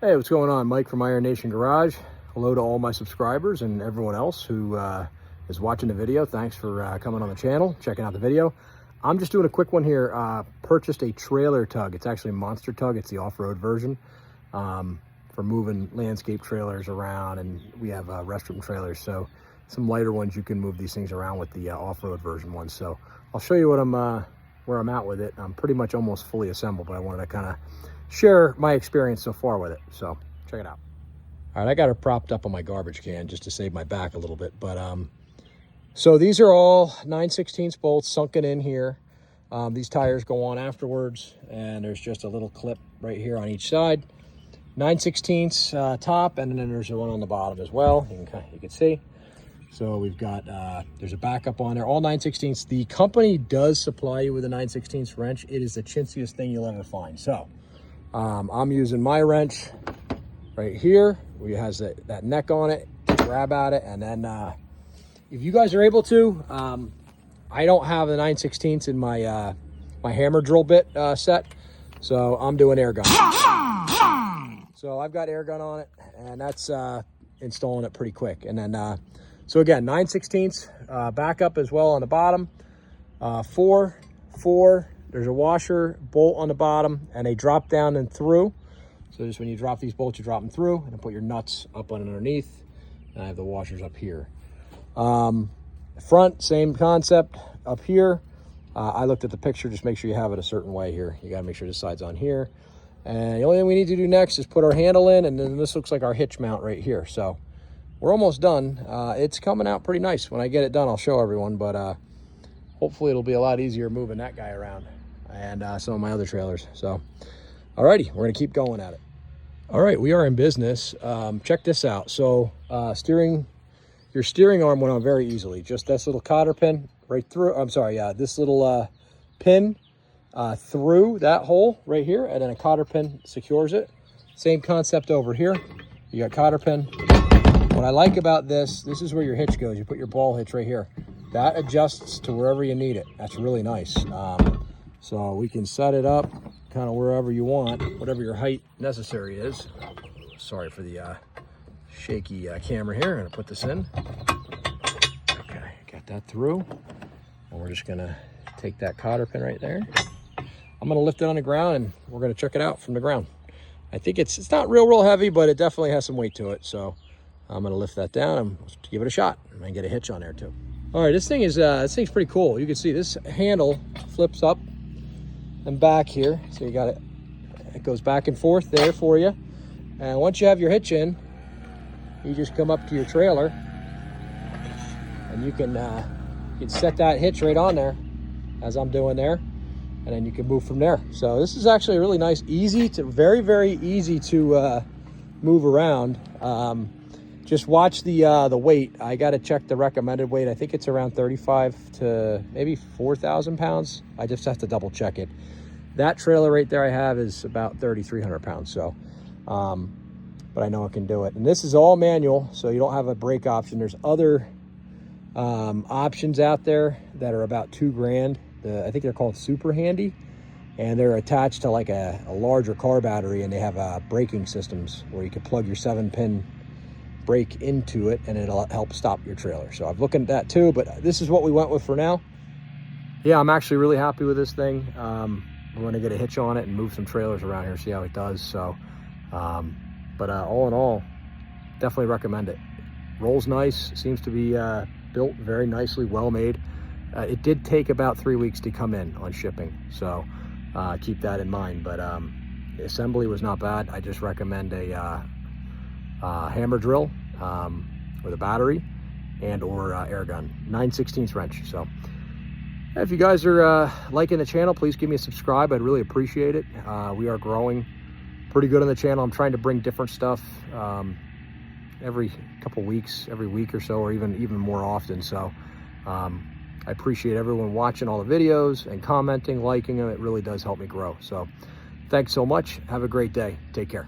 Hey, what's going on? Mike from Iron Nation Garage. Hello to all my subscribers and everyone else who is watching the video. Thanks for coming on the channel, checking out the video. I'm just doing a quick one here. Purchased a trailer tug. It's actually a monster tug. It's the off-road version for moving landscape trailers around, and we have restroom trailers. So some lighter ones, you can move these things around with the off-road version ones. So I'll show you what where I'm at with it. I'm pretty much almost fully assembled, but I wanted to kind of share my experience so far with it. So check it out. All right, I got it propped up on my garbage can just to save my back a little bit. But so these are all 9/16 bolts sunken in here. These tires go on afterwards, and there's just a little clip right here on each side. 9/16 top, and then there's one on the bottom as well. You can see. So we've got, there's a backup on there, all 9/16. The company does supply you with a 9/16 wrench. It is the chintziest thing you'll ever find. So I'm using my wrench right here, which has that neck on it. Grab at it, and then if you guys are able to, I don't have the 9/16 in my my hammer drill bit set, so I'm doing air gun. So I've got air gun on it, and that's installing it pretty quick. And then so again, 9/16 backup as well on the bottom. 4. There's a washer bolt on the bottom, and they drop down and through. So just when you drop these bolts, you drop them through, and then put your nuts up underneath. And I have the washers up here. Front, same concept up here. I looked at the picture, just make sure you have it a certain way here. You gotta make sure the side's on here. And the only thing we need to do next is put our handle in, and then this looks like our hitch mount right here. So we're almost done. It's coming out pretty nice. When I get it done, I'll show everyone, but hopefully it'll be a lot easier moving that guy around and some of my other trailers. So, alrighty, we're gonna keep going at it. All right, we are in business. Check this out. So your steering arm went on very easily. Just this little cotter pin right through, this little pin through that hole right here, and then a cotter pin secures it. Same concept over here. You got cotter pin. What I like about this is where your hitch goes. You put your ball hitch right here. That adjusts to wherever you need it. That's really nice. So we can set it up kind of wherever you want, whatever your height necessary is. Sorry for the shaky camera here. I'm gonna put this in. Okay, got that through. And we're just gonna take that cotter pin right there. I'm gonna lift it on the ground, and we're gonna check it out from the ground. I think it's not real heavy, but it definitely has some weight to it. So I'm gonna lift that down and give it a shot, and get a hitch on there too. All right, this thing's pretty cool. You can see this handle flips up and back here. So you got it goes back and forth there for you. And once you have your hitch in, you just come up to your trailer, and you can set that hitch right on there, as I'm doing there, and then you can move from there. So this is actually really nice, very easy to move around. Just watch the weight. I got to check the recommended weight. I think it's around 35 to maybe 4,000 pounds. I just have to double check it. That trailer right there I have is about 3,300 pounds. So, but I know I can do it. And this is all manual, so you don't have a brake option. There's other options out there that are about $2,000. I think they're called Super Handy, and they're attached to like a larger car battery, and they have braking systems where you can plug your 7-pin brake into it, and it'll help stop your trailer. So I'm looking at that too, but this is what we went with for now. Yeah, I'm actually really happy with this thing. We're going to get a hitch on it and move some trailers around here, see how it does. So, but all in all, definitely recommend it. Rolls nice, seems to be built very nicely, well made. It did take about 3 weeks to come in on shipping, so keep that in mind. But the assembly was not bad. I just recommend a hammer drill with a battery and or air gun, 9/16 wrench. So if you guys are liking the channel, please give me a subscribe. I'd really appreciate it. We are growing pretty good on the channel. I'm trying to bring different stuff every couple weeks, every week or so, or even more often. So I appreciate everyone watching all the videos and commenting, liking them. It really does help me grow. So thanks so much. Have a great day. Take care.